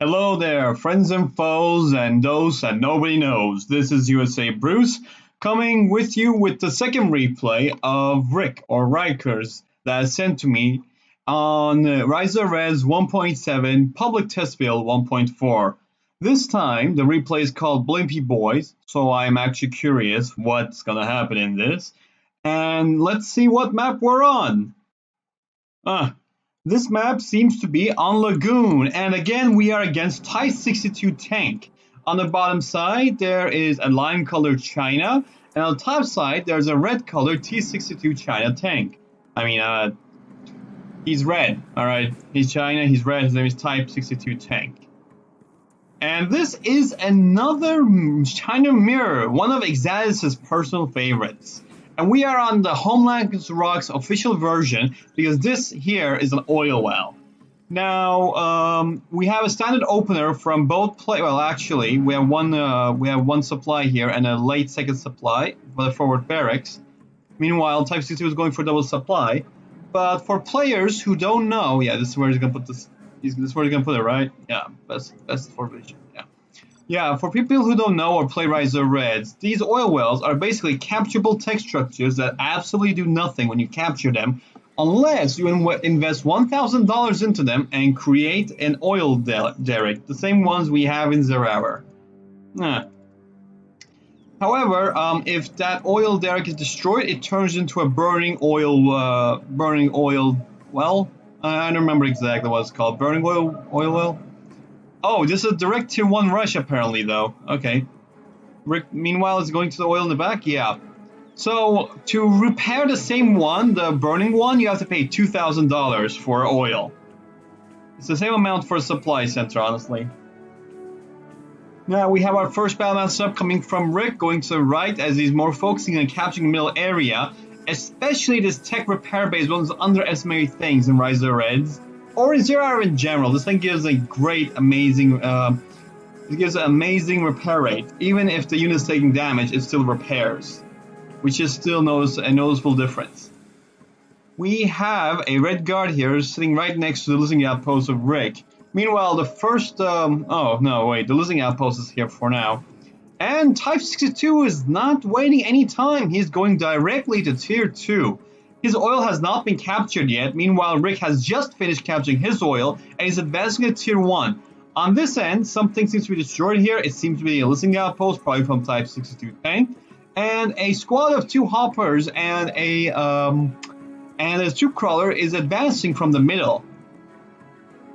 Hello there, friends and foes, and those that nobody knows. This is USA Bruce coming with you with the second replay of Rikkerz that is sent to me on ROTR 1.7 Public Test Build 1.4. This time the replay is called Blimpy Boys, so I'm actually curious what's gonna happen in this. And let's see what map we're on. This map seems to be on Lagoon, and again we are against Type 62 tank. On the bottom side there is a lime colored China, and on the top side there's a red colored T62 China tank. He's red, alright, he's China, he's red, his name is Type 62 tank. And this is another China mirror, one of Exadis' personal favorites. And we are on the Homeland Rocks official version because this here is an oil well. Now we have a standard opener from both well, actually, we have one supply here and a late second supply for the forward barracks. Meanwhile, Type 62 is going for double supply. But for players who don't know, yeah, this is where he's gonna put this. This is where he's gonna put it, right? Yeah, best for vision. Yeah. Yeah, for people who don't know or play ROTR Reds, these oil wells are basically capturable tech structures that absolutely do nothing when you capture them, unless you invest $1,000 into them and create an oil derrick, the same ones we have in Zerawer. However, if that oil derrick is destroyed, it turns into a burning oil well. I don't remember exactly what it's called. Burning oil well. Oh, this is a direct tier 1 rush apparently though. Okay. Rick, meanwhile, is going to the oil in the back? Yeah. So, to repair the same one, the burning one, you have to pay $2,000 for oil. It's the same amount for a supply center, honestly. Now, we have our first battleman sub coming from Rick, going to the right as he's more focusing on capturing the middle area. Especially this tech repair base, one of those underestimated things in ROTR Reds. Or in Zerawer in general, this thing gives a great, amazing, it gives an amazing repair rate. Even if the unit's taking damage, it still repairs, which is still a noticeable difference. We have a red guard here sitting right next to the listening outpost of Rick. Meanwhile, the first, the listening outpost is here for now. And Type 62 is not waiting any time, he's going directly to tier 2. His oil has not been captured yet, meanwhile Rick has just finished capturing his oil and is advancing to tier 1. On this end, something seems to be destroyed here. It seems to be a listening outpost, probably from Type 62 tank. And a squad of 2 hoppers and a troop crawler is advancing from the middle.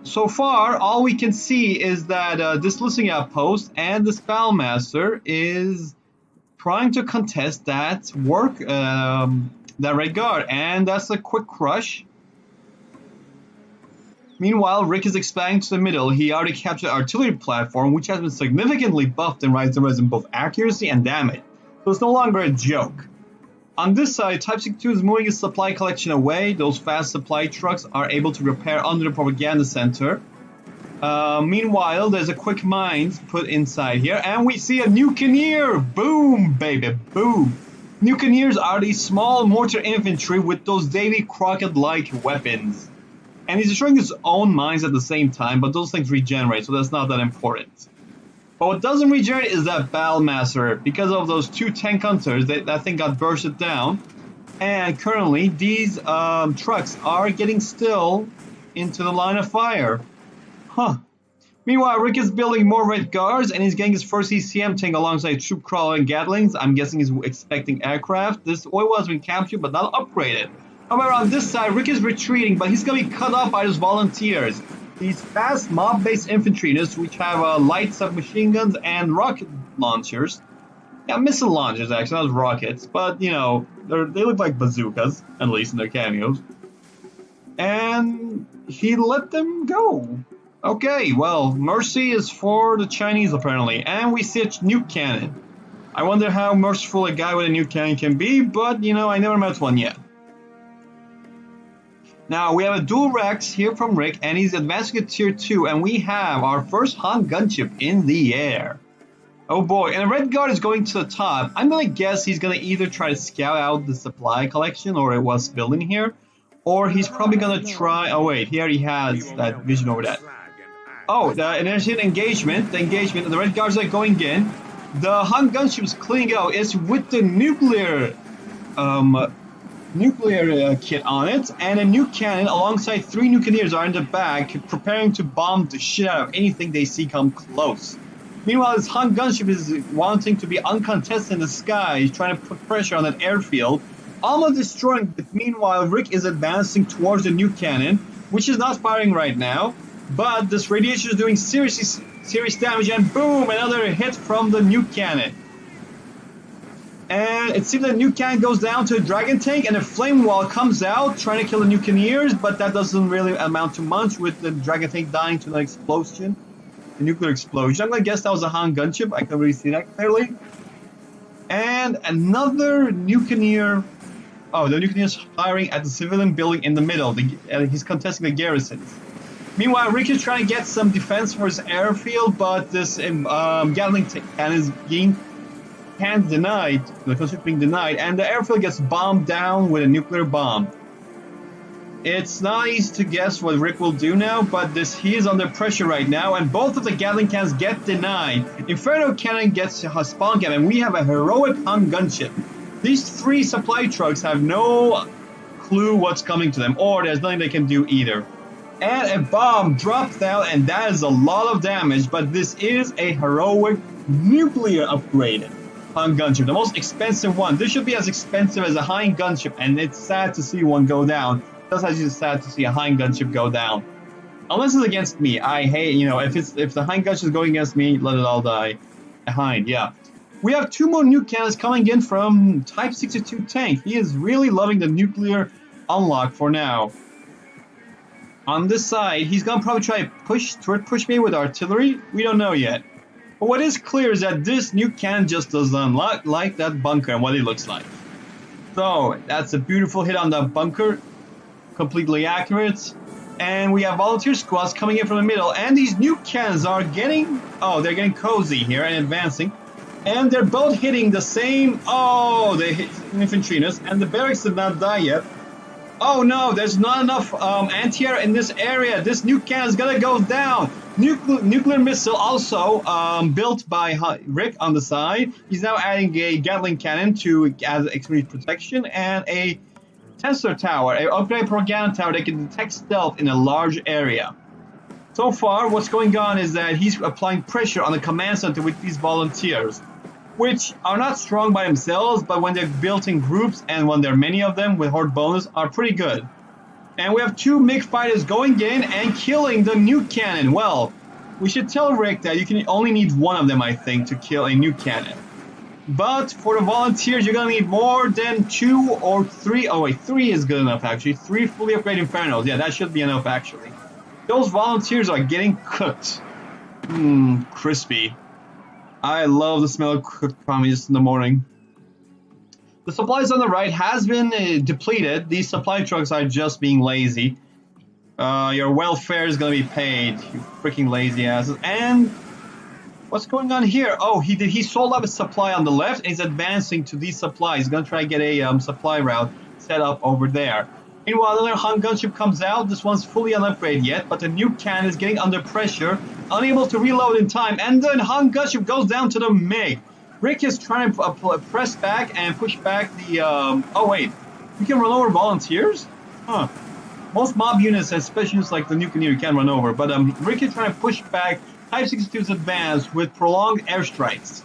So far, all we can see is that this listening outpost and the Spellmaster is trying to contest that that red guard, and that's a quick crush. Meanwhile, Rick is expanding to the middle. He already captured the artillery platform, which has been significantly buffed in ROTR Reds in both accuracy and damage, so it's no longer a joke. On this side, Type 62 is moving his supply collection away. Those fast supply trucks are able to repair under the propaganda center. Meanwhile, there's a quick mines put inside here, and we see a Nukeneer! Boom, baby, boom! Nukeneers are these small mortar infantry with those Davy Crockett-like weapons. And he's destroying his own mines at the same time, but those things regenerate, so that's not that important. But what doesn't regenerate is that Battlemaster. Because of those 2 tank hunters, that thing got bursted down. And currently, these trucks are getting still into the line of fire. Meanwhile, Rick is building more red guards, and he's getting his first ECM tank alongside troop crawler and Gatlings. I'm guessing he's expecting aircraft. This oil has been captured, but not upgraded. However, on this side, Rick is retreating, but he's going to be cut off by his volunteers. These fast mob-based infantry units, which have light submachine guns and rocket launchers. Yeah, missile launchers, actually, not rockets. But, you know, they look like bazookas, at least in their cameos. And he let them go. Okay, well, mercy is for the Chinese, apparently. And we see a nuke cannon. I wonder how merciful a guy with a nuke cannon can be, but, you know, I never met one yet. Now, we have a dual Rex here from Rick, and he's advancing to tier 2, and we have our first Han gunship in the air. Oh boy, and a red guard is going to the top. I'm gonna guess he's gonna either try to scout out the supply collection, or what's building here, or he's probably gonna try, oh wait, he already has that vision over that. Oh, there's an engagement. The engagement. The red guards are going in. The Han gunship is cleaning out. It's with the nuclear kit on it, and a nuke cannon alongside 3 nuclears are in the back, preparing to bomb the shit out of anything they see come close. Meanwhile, this Han gunship is wanting to be uncontested in the sky. He's trying to put pressure on that airfield, almost destroying it. Meanwhile, Rick is advancing towards the nuke cannon, which is not firing right now, but this radiation is doing serious damage, and boom, another hit from the nuke cannon. And it seems that the nuke cannon goes down to a dragon tank, and a flame wall comes out trying to kill the nuclears, but that doesn't really amount to much with the dragon tank dying to an explosion, the nuclear explosion. I'm gonna guess that was a Han gunship. I can really see that clearly. And another nuclear. Oh, the nuclear is firing at the civilian building in the middle. He's contesting the garrisons. Meanwhile, Rick is trying to get some defense for his airfield, but this Gatling cannon is being denied, the construction being denied, and the airfield gets bombed down with a nuclear bomb. It's not easy to guess what Rick will do now, but he is under pressure right now, and both of the Gatling cannons get denied. Inferno cannon gets a spawn cannon, and we have a heroic Han gunship. These 3 supply trucks have no clue what's coming to them, or there's nothing they can do either. And a bomb drops down, and that is a lot of damage, but this is a heroic nuclear upgraded Han gunship, the most expensive one. This should be as expensive as a Han gunship, and it's sad to see one go down. Just as it's sad to see a Han gunship go down. Unless it's against me. I hate, if the Han gunship is going against me, let it all die. A Han, yeah. We have 2 more nuke cannons coming in from Type 62 tank. He is really loving the nuclear unlock for now. On this side, he's gonna probably try to push me with artillery. We don't know yet. But what is clear is that this nuke cannon just does not like that bunker and what it looks like. So, that's a beautiful hit on that bunker. Completely accurate. And we have volunteer squads coming in from the middle. And these nuke cannons are they're getting cozy here and advancing. And they're both hitting the same, they hit infantry units. And the barracks did not die yet. Oh no, there's not enough anti-air in this area. This nuke cannon is gonna go down. Nuclear missile also built by Rick on the side. He's now adding a Gatling cannon to add extreme protection and a tensor tower, an upgrade propaganda tower that can detect stealth in a large area. So far, what's going on is that he's applying pressure on the command center with these volunteers, which are not strong by themselves, but when they're built in groups and when there are many of them with horde bonus, are pretty good. And we have 2 MiG fighters going in and killing the nuke cannon. Well, we should tell Rick that you can only need 1 of them, I think, to kill a nuke cannon. But for the volunteers, you're gonna need more than 2 or 3. Oh wait, 3 is good enough actually. 3 fully upgraded Infernos. Yeah, that should be enough actually. Those volunteers are getting cooked. Crispy. I love the smell of cooked communists in the morning. The supplies on the right has been depleted. These supply trucks are just being lazy. Your welfare is going to be paid, you freaking lazy asses. And what's going on here? Oh, he sold up his supply on the left, and he's advancing to these supplies. He's going to try to get a supply route set up over there. Meanwhile, another Han gunship comes out. This one's fully unupgraded yet, but the nuke cannon is getting under pressure, unable to reload in time, and then Han gunship goes down to the MiG. Rick is trying to press back and push back the, oh wait, you can run over volunteers? Huh. Most mob units, especially units like the nuclear, can run over, but Rick is trying to push back Type 62's advance with prolonged airstrikes.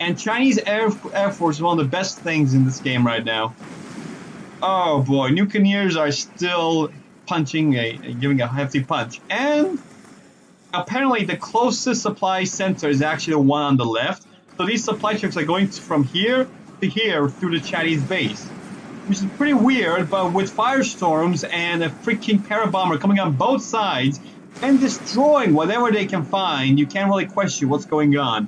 And Chinese Air Force is one of the best things in this game right now. Oh boy, nuclears are still giving a hefty punch. And apparently the closest supply center is actually the one on the left. So these supply trucks are going from here to here through the Chinese base, which is pretty weird, but with firestorms and a freaking parabomber coming on both sides and destroying whatever they can find, you can't really question what's going on.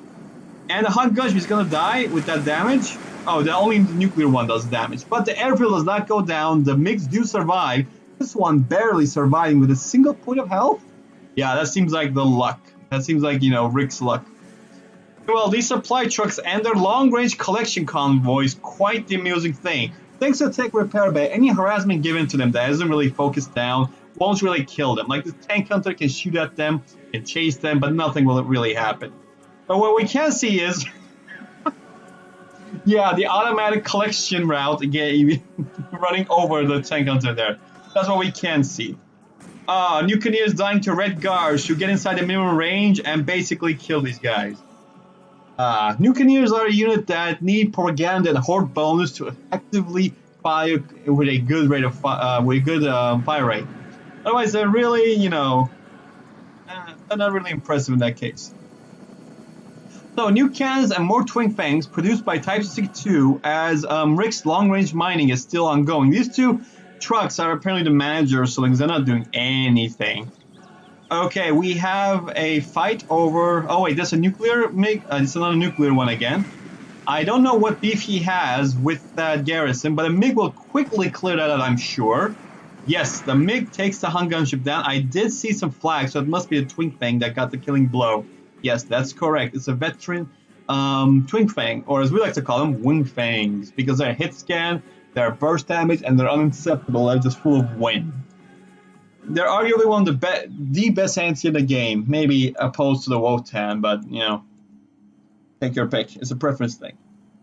And the Han gunship is going to die with that damage. Oh, only the nuclear one does damage. But the airfield does not go down. The MiGs do survive. This one barely surviving with a single point of health. Yeah, that seems like the luck. That seems like, Rick's luck. Well, these supply trucks and their long-range collection convoys, quite the amusing thing. Thanks to Tech Repair Bay, any harassment given to them that isn't really focused down won't really kill them. Like the tank hunter can shoot at them and chase them, but nothing will really happen. But what we can see is, yeah, the automatic collection route again, running over the tank hunter there. That's what we can see. Nuclears dying to red guards who get inside the minimum range and basically kill these guys. Nuclears are a unit that need propaganda and horde bonus to effectively fire with a good rate of fire rate. Otherwise, they're really, you know, they're not really impressive in that case. So, new cannons and more twin fangs produced by Type 62 as Rikkerz long-range mining is still ongoing. These two trucks are apparently the managers, so they're not doing anything. Okay, we have a fight over... Oh wait, that's a nuclear MiG? It's another nuclear one again. I don't know what beef he has with that garrison, but a MiG will quickly clear that out, I'm sure. Yes, the MiG takes the Hun gunship down. I did see some flags, so it must be a Twin Fang that got the killing blow. Yes, that's correct. It's a veteran Twin Fang, or as we like to call them, Wing Fangs, because they're hit scan, they're burst damage, and they're uninceptible. They're just full of wind. They're arguably one of the best anti in the game, maybe opposed to the Wotan, but, you know, take your pick. It's a preference thing.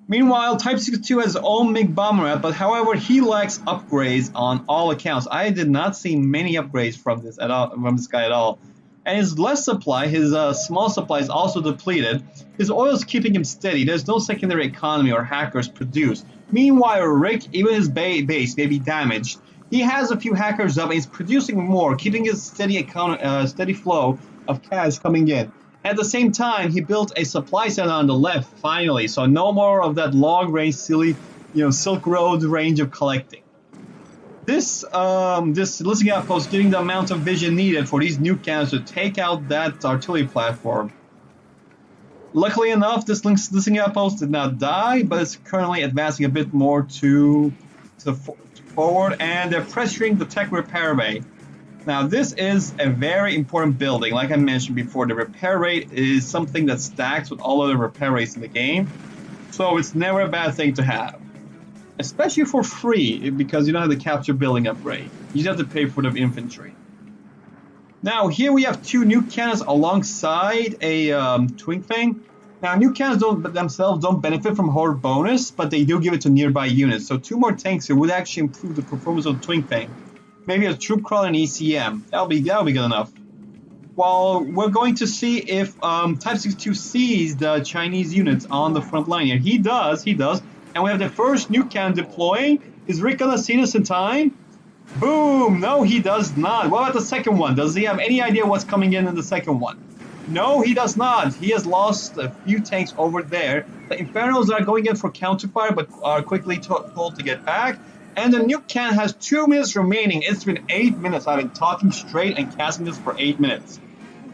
Meanwhile, Type 62 has his own MiG bomber, but however, he lacks upgrades on all accounts. I did not see many upgrades from this guy at all. And his less supply, his small supply is also depleted. His oil is keeping him steady. There's no secondary economy or hackers produced. Meanwhile, Rick, even his base may be damaged. He has a few hackers up and he's producing more, keeping his steady flow of cash coming in. At the same time, he built a supply center on the left, finally, so no more of that long-range, silly, Silk Road range of collecting. This listening outpost getting the amount of vision needed for these new cannons to take out that artillery platform. Luckily enough, this listening outpost did not die, but it's currently advancing a bit more to forward, and they're pressuring the tech repair bay. Now, this is a very important building. Like I mentioned before, the repair rate is something that stacks with all other repair rates in the game, so it's never a bad thing to have. Especially for free, because you don't have the capture building upgrade. You just have to pay for the infantry. Now, here we have two new cannons alongside a Twin Fang. Now, new cannons themselves don't benefit from horde bonus, but they do give it to nearby units. So 2 more tanks here would actually improve the performance of the Twin Fang. Maybe a troop crawler and ECM. That'll be good enough. Well, we're going to see if Type 62 sees the Chinese units on the front line here. He does. And we have the first new cannon deploying. Is Rick gonna see this in time? Boom! No, he does not. What about the second one? Does he have any idea what's coming in the second one? No, he does not. He has lost a few tanks over there. The Infernos are going in for counterfire, but are quickly told to get back. And the nuke cannon has 2 minutes remaining. It's been 8 minutes. I've been talking straight and casting this for 8 minutes.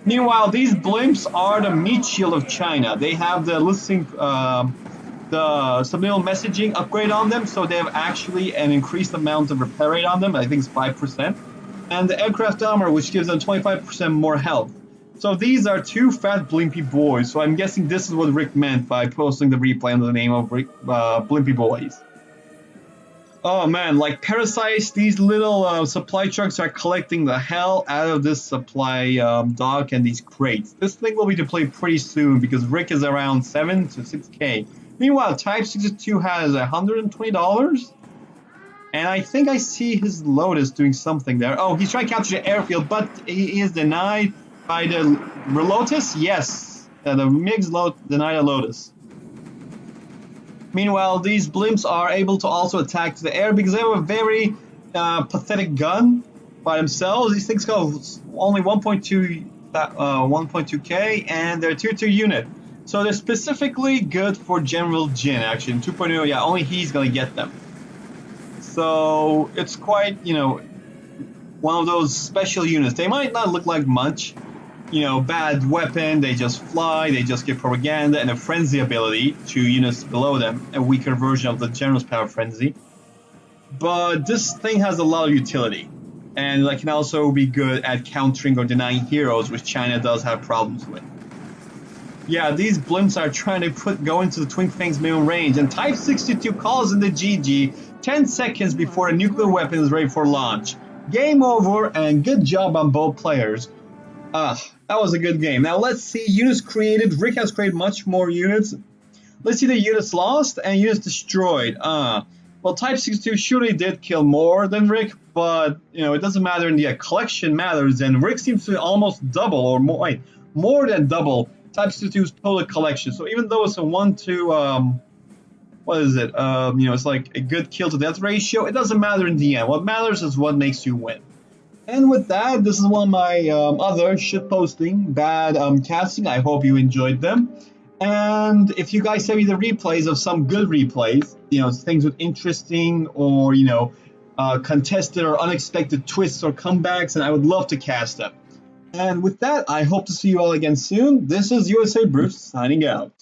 Meanwhile, these blimps are the meat shield of China. They have the listening, the subliminal messaging upgrade on them, so they have actually an increased amount of repair rate on them. I think it's 5%. And the aircraft armor, which gives them 25% more health. So these are 2 fat blimpy boys. So I'm guessing this is what Rick meant by posting the replay under the name of Blimpy Boys. Oh man, like parasites, these little supply trucks are collecting the hell out of this supply dock and these crates. This thing will be deployed pretty soon because Rick is around 7 to 6k. Meanwhile, Type 62 has $120. And I think I see his Lotus doing something there. Oh, he's trying to capture the airfield, but he is denied by the Lotus? Yes, the MiGs denied a Lotus. Meanwhile, these blimps are able to also attack the air because they have a very pathetic gun by themselves. These things cost only 1.2k, and they're a tier 2 unit. So they're specifically good for General Jin, actually. In 2.0, yeah, only he's going to get them. So it's quite, one of those special units. They might not look like much. Bad weapon, they just fly, they just get propaganda, and a frenzy ability to units below them, a weaker version of the General's Power Frenzy. But this thing has a lot of utility, and it can also be good at countering or denying heroes, which China does have problems with. Yeah, these blimps are trying to go into the Twin Fang's minimum range, and Type 62 calls in the GG 10 seconds before a nuclear weapon is ready for launch. Game over, and good job on both players. That was a good game. Now let's see units created. Rick has created much more units. Let's see the units lost and units destroyed. Well, Type 62 surely did kill more than Rick, but you know it doesn't matter in the collection matters. And Rick seems to almost double or more, wait, more than double Type 62's total collection. So even though it's a 1-to what is it? You know, it's like a good kill to death ratio. It doesn't matter in the end. What matters is what makes you win. And with that, this is one of my other shitposting bad casting. I hope you enjoyed them. And if you guys send me the replays of some good replays, you know, things with interesting or, you know, contested or unexpected twists or comebacks, and I would love to cast them. And with that, I hope to see you all again soon. This is USA Bruce signing out.